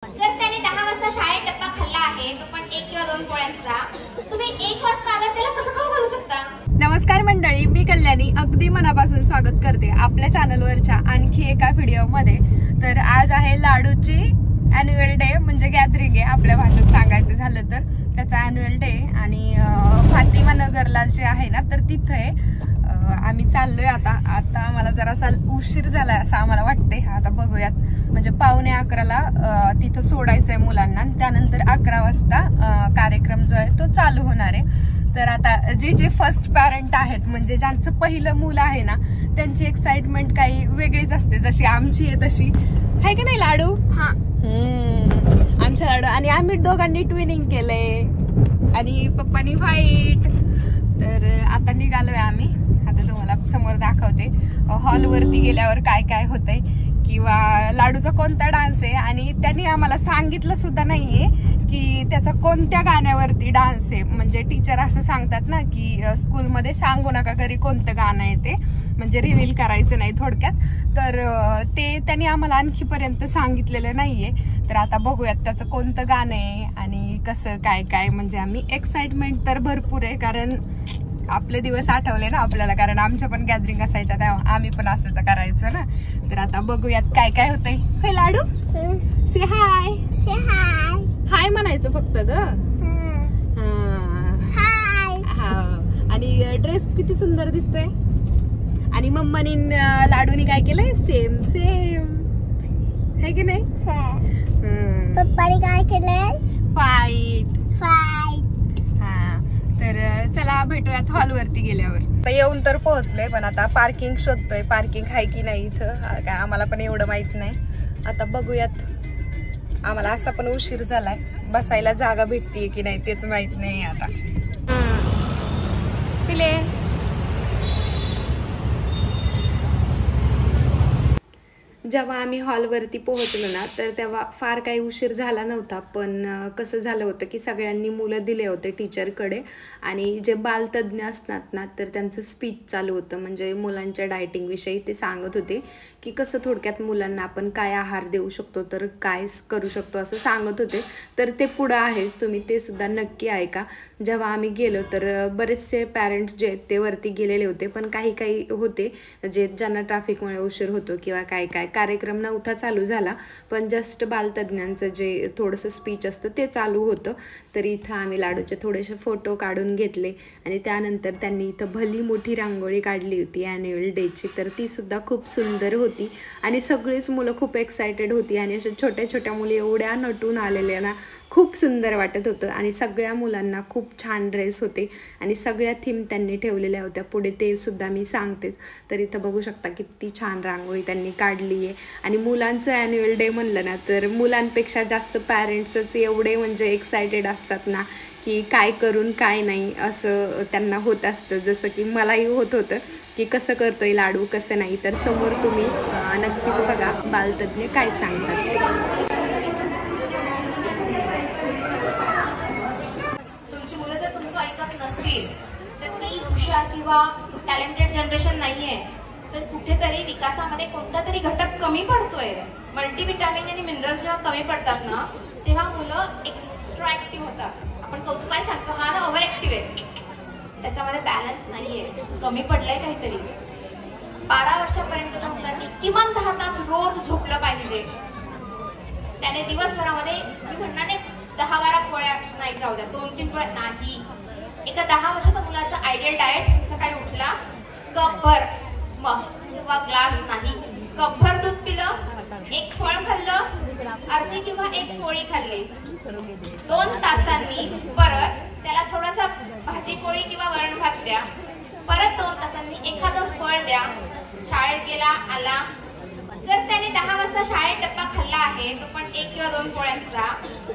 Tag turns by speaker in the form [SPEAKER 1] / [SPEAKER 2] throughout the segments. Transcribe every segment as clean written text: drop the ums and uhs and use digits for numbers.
[SPEAKER 1] जर त्याने 10 वाजता शाळेत डब्बा खाल्ला आहे तो पण 1 किंवा 2 पोळ्यांचा, तुम्ही 1 वाजता आलात त्याला कसं खाऊ घालू शकता?
[SPEAKER 2] नमस्कार मंडळी, मी कल्याणी अगदी मनापासून स्वागत करते आपल्या चॅनलवरच्या आणखी एका व्हिडिओमध्ये। तर आज आहे लाडूची ॲन्युअल डे म्हणजे गॅदरिंग आहे, आपल्या भाषेत सांगायचं झालं तर त्याचा ॲन्युअल डे। आणि फातिमा नगरला जे आहे ना तर तिथे आम्ही चाललोय। आता आम्हाला जरासा उशीर झाला असं आम्हाला वाटतंय। आता बघूयात, म्हणजे 11:45ला तिथं सोडायचंय मुलांना, त्यानंतर 11 वाजता कार्यक्रम जो आहे तो चालू होणार आहे। तर आता जे फर्स्ट पॅरेंट आहेत, म्हणजे ज्यांचं पहिलं मूल आहे ना, त्यांची एक्साइटमेंट काही वेगळीच असते, जशी आमची आहे तशी आहे की नाही लाडू?
[SPEAKER 1] हा,
[SPEAKER 2] आमच्या लाडू आणि आम्ही दोघांनी ट्विनिंग केलंय आणि पप्पानी व्हाईट। तर आता निघालोय आम्ही, आता तुम्हाला समोर दाखवते हॉल वरती गेल्यावर काय काय होतंय किंवा लाडूचा कोणता डान्स आहे। आणि त्यांनी आम्हाला सांगितलं सुद्धा नाहीये की त्याचा कोणत्या गाण्यावरती डान्स आहे। म्हणजे टीचर असं सांगतात ना की स्कूलमध्ये सांगू नका घरी कोणतं गाणं आहे ते, म्हणजे रिव्हील करायचं नाही थोडक्यात। तर ते त्यांनी आम्हाला आणखीपर्यंत सांगितलेलं नाहीये। तर आता बघूयात त्याचं कोणतं गाणं आहे आणि कसं काय काय, म्हणजे आम्ही एक्साइटमेंट तर भरपूर आहे, कारण आपले दिवस आठवले ना आपल्याला, कारण आमच्या पण गॅदरिंग असायच्या तेव्हा आम्ही पण असंच करायचं ना। तर आता बघूयात काय काय होतंय। हे लाडू से हाय,
[SPEAKER 1] से हाय,
[SPEAKER 2] हाय म्हणायचं फक्त ग।
[SPEAKER 1] हाय।
[SPEAKER 2] हा, आणि ड्रेस किती सुंदर दिसतोय। आणि मम्मानी लाडूनी काय केलंय, सेम सेम है की नाही?
[SPEAKER 1] पप्पानी काय केलंय?
[SPEAKER 2] Fight
[SPEAKER 1] fight.
[SPEAKER 2] तर चला भेटूयात हॉल वरती गेल्यावर। आता येऊन तर पोहोचलोय, पण आता पार्किंग शोधतोय, पार्किंग आहे की नाही इथं काय आम्हाला पण एवढं माहित नाही। आता बघूयात, आम्हाला असा पण उशीर झालाय, बसायला जागा भेटतीये की नाही तेच माहित नाही आता। पिले जेव्हा आम्ही हॉलवरती पोहोचलो ना तर तेव्हा फार काही उशीर झाला नव्हता, पण कसं झालं होतं की सगळ्यांनी मुलं दिले होते टीचरकडे आणि जे बालतज्ञ असतात ना तर त्यांचं स्पीच चालू होतं, म्हणजे मुलांच्या डायटिंगविषयी ते सांगत होते की कसं थोडक्यात मुलांना आपण काय आहार देऊ शकतो, तर काय करू शकतो असं सांगत होते। तर ते पुढं आहेच, तुम्ही ते सुद्धा नक्की ऐका। जेव्हा आम्ही गेलो तर बरेचसे पॅरेंट्स जे ते वरती गेलेले होते, पण काही काही होते जे ज्यांना ट्रॅफिकमुळे उशीर होतो किंवा काय काय, कार्यक्रम नव्हता चालू झाला, पण जस्ट बालतज्ञांचं जे थोडंसं स्पीच असतं ते चालू होतं। तर इथं आम्ही लाडूचे थोडेसे फोटो काढून घेतले आणि त्यानंतर त्यांनी इथं भली मोठी रांगोळी काढली होती ॲन्युअल डेची, तर ती सुद्धा खूप सुंदर होती आणि सगळीच मुलं खूप एक्सायटेड होती आणि अशा छोट्या छोट्या मुली एवढ्या नटून आलेल्या ना, खूप सुंदर वाटत होतं। आणि सगळ्या मुलांना खूप छान ड्रेस होते आणि सगळ्या थीम त्यांनी ठेवलेल्या होत्या पुढे, ते सुद्धा मी सांगतेच। तर इथं बघू शकता किती छान रांगोळी त्यांनी काढली आहे। आणि मुलांचं ॲन्युअल डे म्हणलं ना तर मुलांपेक्षा जास्त पॅरेंट्सच एवढे म्हणजे एक्सायटेड असतात ना की काय करून काय नाही असं त्यांना होत असतं, जसं की मलाही होत होतं की कसं करतोय लाडू कसं नाही। तर समोर तुम्ही नक्कीच बघा बालतज्ञ काय सांगतात ते।
[SPEAKER 1] नसतील तर ती हुशार किंवा टॅलेंटेड जनरेशन नाहीये, तर कुठेतरी विकासामध्ये कोणता तरी घटक कमी पडतोय। मल्टीविटामिन आणि मिनरल्स जेव्हा कमी पडतात ना तेव्हा मुलं एक्स्ट्रा ऍक्टिव्ह होतात। आपण कौतुकाने सांगतो हा ना ओव्हर ऍक्टिव्ह आहे, त्याच्यामध्ये बॅलन्स नाहीये, कमी पडलंय काहीतरी। 12 वर्षापर्यंतच्या मुलांनी किमान 10 तास रोज झोपलं पाहिजे, त्याने दिवसभरामध्ये मी म्हणणार नाही 10-12 पोळ्या नाही, जाऊ द्या 2-3 पोळ्या नाही, एका 10 वर्षाचा मुलाचा आयडियल डाएट, सकाळी उठला कपभर मग किंवा ग्लास नाही, कपभर दूध पिलं, 1 फळ खाल्लं, अर्धी किंवा 1 पोळी खाल्ली, 2 तासांनी परत त्याला थोडासा भाजी पोळी किंवा वरण भात द्या, परत 2 तासांनी एखादं फळ द्या, शाळेत गेला आला। जर त्याने 10 वाजता शाळेत डब्बा खाल्ला आहे तो पण 1 किंवा 2 पोळ्यांचा,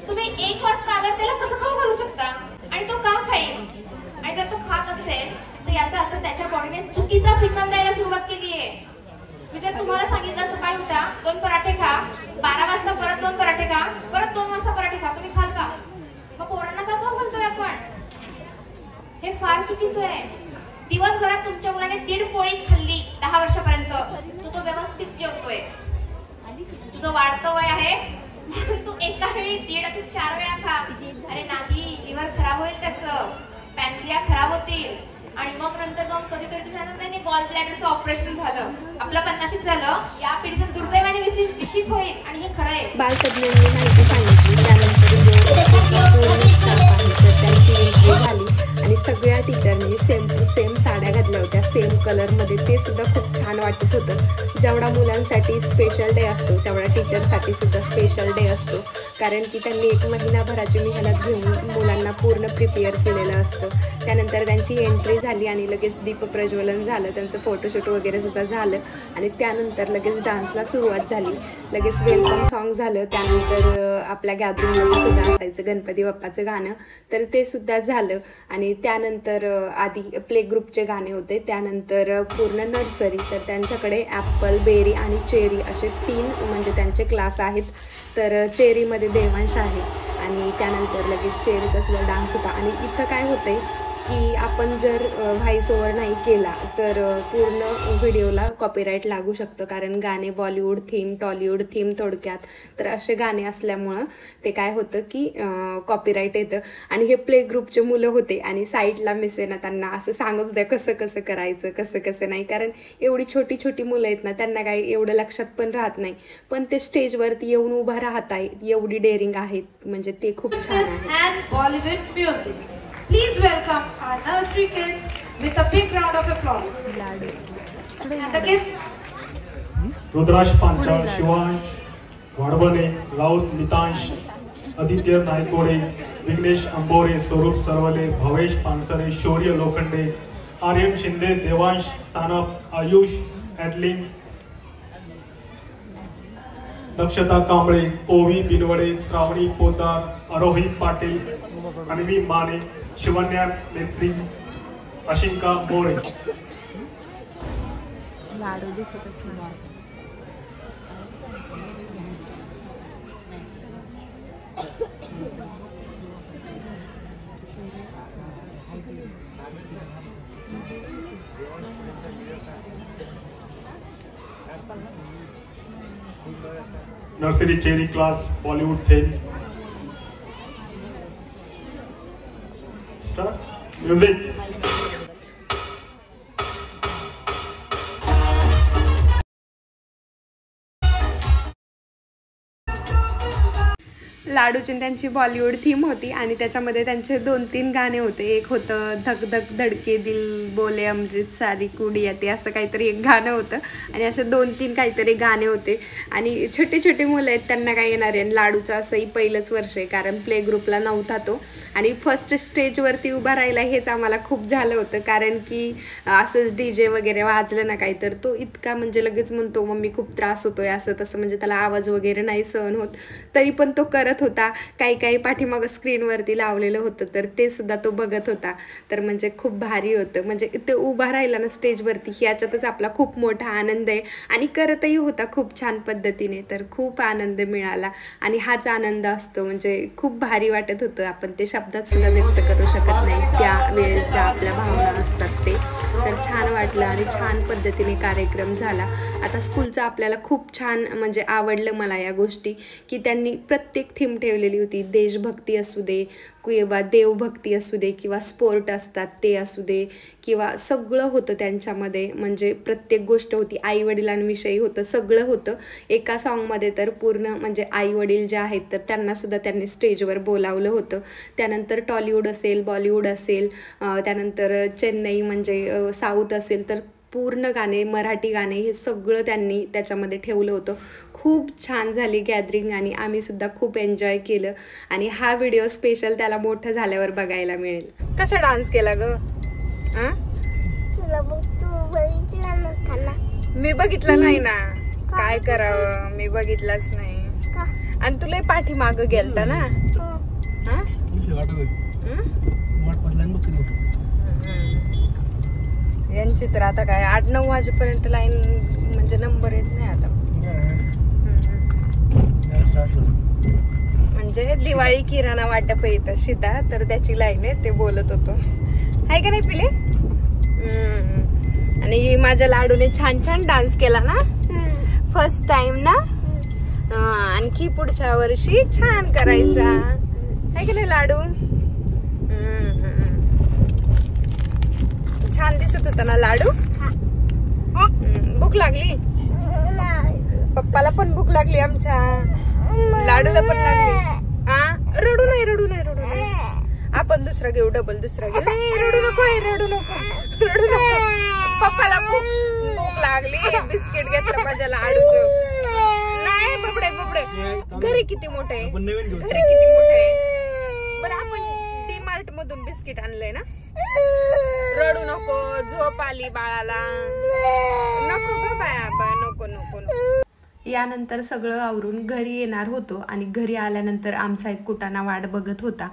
[SPEAKER 1] तुम्ही 1 वाजता आलात त्याला कसं खाऊ घालू शकता? आणि तो का खाईल? आणि जर तो खात असेल तर याचा अर्थ त्याच्या बॉडीने चुकीचा सिग्नल द्यायला सुरुवात केली आहे। मी जर तुम्हाला सांगितलं सकाळी उठा 2 पराठे खा, 12 वाजता परत 2 पराठे खा, परत 2 वाजता पराठे खा, तुम्ही खाल का? मग पोरांना का खाऊ घालतोय आपण? हे फार चुकीचं आहे। दिवसभरात तुमच्या मुलाने 1.5 पोळी खाल्ली 10 वर्षापर्यंत, तो व्यवस्थित जेवतोय, तुझं वाढतं वय आहे म्हणून तू एका वेळी 1.5 असे 4 वेळा खा. अरे नागी, लिव्हर खराब होईल त्याचं, पॅनक्रिया खराब होतील आणि मग नंतर जाऊन कधीतरी तुम्ही सांगत नाही गॉल ब्लॅडरचं ऑपरेशन झालं, आपलं 50 झालं, या पिढीचं दुर्दैवाने विषित होईल. आणि हे खरं आहे.
[SPEAKER 2] बालतज्ञांनी माहिती सांगितली. त्यानंतर त्यांची एंट्री झाली आणि सगळ्या टीचरनी सेम टू सेम साड्या घातल्या होत्या, सेम कलरमध्ये. ते सुद्धा खूप छान वाटत होतं. जेवढा मुलांसाठी स्पेशल डे असतो तेवढा टीचरसाठी सुद्धा स्पेशल डे असतो, कारण की त्यांनी 1 महिनाभराची मेहनत घेऊन मुलांना पूर्ण प्रिपेअर केलेलं असतं. त्यानंतर त्यांची एंट्री झाली आणि लगेच दीपप्रज्वलन झालं, त्यांचं फोटोशूट वगैरे सुद्धा झालं आणि त्यानंतर लगेच डान्सला सुरुवात झाली. लगेच वेलकम सॉन्ग झालं. त्यानंतर आपल्या गॅदरिंगमध्ये सुद्धा असायचं गणपती बाप्पाचं गाणं, तर ते सुद्धा झालं. आणि त्यानंतर आधी प्ले ग्रुपचे गाणे होते, त्यानंतर पूर्ण नर्सरी. तर त्यांच्याकडे ॲपल, बेरी आणि चेरी असे 3 म्हणजे त्यांचे क्लास आहेत. तर चेरीमध्ये देवांश आहे आणि त्यानंतर लगेच चेरीचा सुद्धा डान्स होता. आणि इथं काय होतं आहे की आपण जर व्हॉइस ओव्हर नाही केला तर पूर्ण व्हिडिओला कॉपीराईट लागू शकतं, कारण गाणे बॉलिवूड थीम, टॉलिवूड थीम थोडक्यात, तर असे गाणे असल्यामुळं ते काय होतं की कॉपीराईट येतं. आणि हे प्ले ग्रुपचे मुलं होते आणि साईडला मिस आहे ना, त्यांना असं सांगत होत्या कसं कसं करायचं, कसं कसं नाही, कारण एवढी छोटी छोटी मुलं आहेत ना, त्यांना काही एवढं लक्षात पण राहत नाही, पण ते स्टेजवरती येऊन उभा राहत आहेत, एवढी डेअरिंग आहेत, म्हणजे ते खूप छान आहे.
[SPEAKER 3] Please welcome our nursery kids with a big round of applause. And the kids?
[SPEAKER 4] रुद्राश Panchal, Shivansh वाडबने, Raut Mitansh, Aditya Naikode, Vighnesh Ambore, स्वरूप सरवले, भवेश पानसरे, शौर्य लोखंडे, आर्यन शिंदे, देवांश सानप, आयुष ॲडलिंग, दक्षता कांबळे, ओवी बिनवडे, श्रावणी पोदार, आरोही पाटील, अन्वी माने, शिवन्या मेस्त्री, अशिंका मोळे.
[SPEAKER 2] लाडू दिसतच नाही.
[SPEAKER 4] Nursery cherry class Bollywood theme. Start music.
[SPEAKER 2] लाडूची त्यांची बॉलिवूड थीम होती आणि त्याच्यामध्ये त्यांचे 2-3 गाणे होते. एक होतं धक धक धडके दिल बोले अमृत सारी कुडिया, ते असं काहीतरी एक गाणं होतं आणि असे 2-3 काहीतरी गाणे होते. आणि छोटे छोटे मुलं आहेत, त्यांना काय येणार आहे. लाडूचं असंही पहिलंच वर्ष आहे, कारण प्ले ग्रुपला नव्हता तो. आणि फर्स्ट स्टेजवरती उभा राहिला हेच आम्हाला खूप झालं होतं, कारण की असंच DJ वगैरे वाजलं ना काही, तर तो इतका म्हणजे लगेच म्हणतो मम्मी खूप त्रास होतोय असं तसं, म्हणजे त्याला आवाज वगैरे नाही सहन होत, तरी पण तो करत होता. काही पाठीमागं स्क्रीनवरती लावलेलं होतं, तर ते सुद्धा तो बघत होता. तर म्हणजे खूप भारी होतं, म्हणजे ते उभा राहिला ना स्टेजवरती, ह्याच्यातच आपला खूप मोठा आनंद आहे. आणि करतही होता खूप छान पद्धतीने, तर खूप आनंद मिळाला. आणि हाच आनंद असतो, म्हणजे खूप भारी वाटत होतं. आपण ते शब्दात सुद्धा व्यक्त करू शकत नाही त्या वेळेस ज्या आपल्या भावना असतात ते. तर छान वाटलं आणि छान पद्धतीने कार्यक्रम झाला. आता स्कूलचं आपल्याला खूप छान म्हणजे आवडलं मला या गोष्टी, की त्यांनी प्रत्येक थीम ठेवलेली होती. देशभक्ती असू दे किंवा देवभक्ती असू दे किंवा स्पोर्ट असतात ते असू दे, किंवा सगळं होतं त्यांच्यामध्ये. म्हणजे प्रत्येक गोष्ट होती, आईवडिलांविषयी होतं, सगळं होतं एका सॉन्गमध्ये. तर पूर्ण म्हणजे आईवडील जे आहेत तर त्यांनासुद्धा त्यांनी स्टेजवर बोलावलं होतं. त्यानंतर टॉलिवूड असेल, बॉलिवूड असेल, त्यानंतर चेन्नई म्हणजे साऊथ असेल, तर पूर्ण गाणे, मराठी गाणे, हे सगळं त्यांनी त्याच्यामध्ये ठेवलं होतं. खूप छान झाली गॅदरिंग आणि आम्हीसुद्धा खूप एन्जॉय केलं. आणि हा व्हिडिओ स्पेशल त्याला मोठं झाल्यावर बघायला मिळेल. कसा डान्स केला ग? मी बघितलं नाही ना, काय करावं, मी बघितलंच नाही. आणि तुला पाठीमाग गेलता ना. यांची तर आता काय 8-9 वाजेपर्यंत लाईन म्हणजे नंबर येत नाही आता. म्हणजे दिवाळी किराणा वाटप येतं सीता, तर त्याची लाईन आहे, ते बोलत होतो. आहे का नाही पिले? आणि माझ्या लाडूने छान छान डान्स केला ना, फर्स्ट टाइम ना. आणखी पुढच्या वर्षी छान करायचा आहे की नाही लाडू. छान दिसत होता ना लाडू. भूक लागली पप्पाला पण भूक लागली आमच्या लाडूला पण लागली. रडू नाही रडू नाही रडू नाही. आपण दुसरा घेऊ डबल दुसरा घेऊ. रडू नको रडू नको रडू नको. पप्पाला भूक लागली बिस्किट घेतलं माझ्या लाडूचं. नाही बबडे बबडे घरी किती मोठे घरी किती मोठे. बरं आपण डीमार्ट मधून बिस्किट आणलंय ना. रडू नको झोप आली बाळाला. नको ग बाया नको नको नको.
[SPEAKER 5] यानंतर सगळं आवरून घरी येणार होतो आणि घरी आल्यानंतर आमचा एक कुटाणा वाट बघत होता.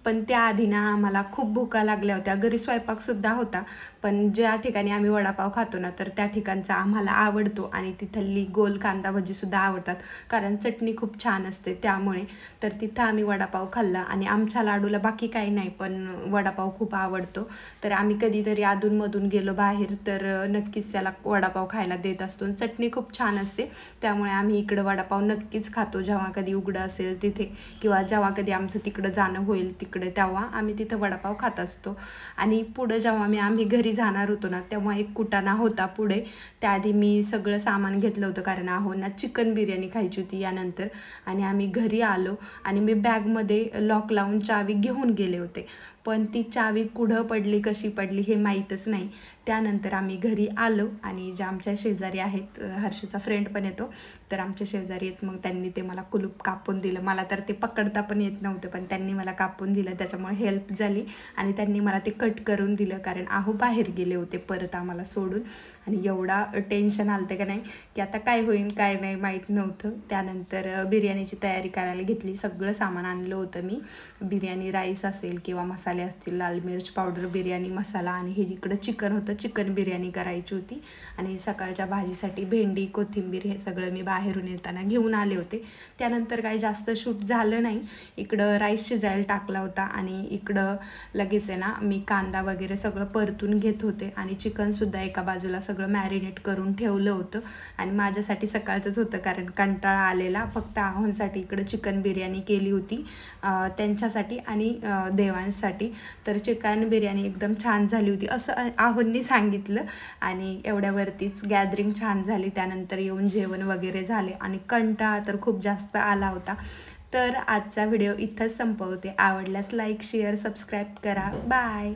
[SPEAKER 5] पण त्याआधी ना आम्हाला खूप भुका लागल्या होत्या. घरी स्वयंपाकसुद्धा होता, पण ज्या ठिकाणी आम्ही वडापाव खातो ना तर त्या ठिकाणचा आम्हाला आवडतो आणि तिथली गोल कांदा भजीसुद्धा आवडतात, कारण चटणी खूप छान असते त्यामुळे. तर तिथं आम्ही वडापाव खाल्ला आणि आमच्या लाडूला बाकी काही नाही पण वडापाव खूप आवडतो. तर आम्ही कधीतरी अधूनमधून गेलो बाहेर तर नक्कीच त्याला वडापाव खायला देत असतो. चटणी खूप छान असते त्यामुळे आम्ही इकडं वडापाव नक्कीच खातो जेव्हा कधी उघडं असेल तिथे, किंवा जेव्हा कधी आमचं तिकडं जाणं होईल तिकडे तेव्हा आम्ही तिथं वडापाव खात असतो. आणि पुढं जेव्हा आम्ही घरी जाणार होतो ना तेव्हा एक कुटाणा होता पुढे. त्याआधी मी सगळं सामान घेतलं होतं कारण आहोंना चिकन बिर्याणी खायची होती यानंतर. आणि आम्ही घरी आलो आणि मी बॅगमध्ये लॉक लावून चावी घेऊन गेले होते, पण ती चावी कुठं पडली कशी पडली हे माहीतच नाही. त्यानंतर आम्ही घरी आलो आणि ज्या आमच्या शेजारी आहेत, हर्षचा फ्रेंड पण येतो तर आमच्या शेजारी आहेत, मग त्यांनी ते मला कुलूप कापून दिलं. मला तर ते पकडता पण येत नव्हतं पण त्यांनी मला कापून दिलं, त्याच्यामुळे हेल्प झाली. आणि त्यांनी मला ते कट करून दिलं कारण आहो बाहेर गेले होते परत आम्हाला सोडून. आणि एवढा टेन्शन आलं का नाही की आता काय होईल काय नाही माहीत नव्हतं. त्यानंतर बिर्याणीची तयारी करायला घेतली. सगळं सामान आणलं होतं मी. बिर्याणी राईस असेल किंवा मसाले असतील, लाल मिर्च पावडर, बिर्याणी मसाला, आणि हे इकडं चिकन होतं, चिकन बिर्याणी करायची होती. आणि सकाळच्या भाजीसाठी भेंडी कोथिंबीर हे सगळं मी बाहेरून येताना घेऊन आले होते. त्यानंतर काही जास्त शूट झालं नाही. इकडं राईस शिजायला टाकला होता आणि इकडं लगेच आहे ना मी कांदा वगैरे सगळं परतून घेत होते आणि चिकनसुद्धा एका बाजूला सगळं मॅरिनेट करून ठेवलं होतं. आणि माझ्यासाठी सकाळचंच होतं कारण कंटाळा आलेला. फक्त आहोंसाठी इकडं चिकन बिर्याणी केली होती त्यांच्यासाठी आणि देवांसाठी. तर चिकन बिर्याणी एकदम छान झाली होती असं आहोंनी सांगितलं. आणि एवढ्यावरतीच गॅदरिंग छान झाली. त्यानंतर येऊन जेवण वगैरे झाले आणि कंटाळा तर खूप जास्त आला होता. तर आजचा व्हिडिओ इथंच संपवते. आवडल्यास लाईक शेअर सबस्क्राईब करा. बाय.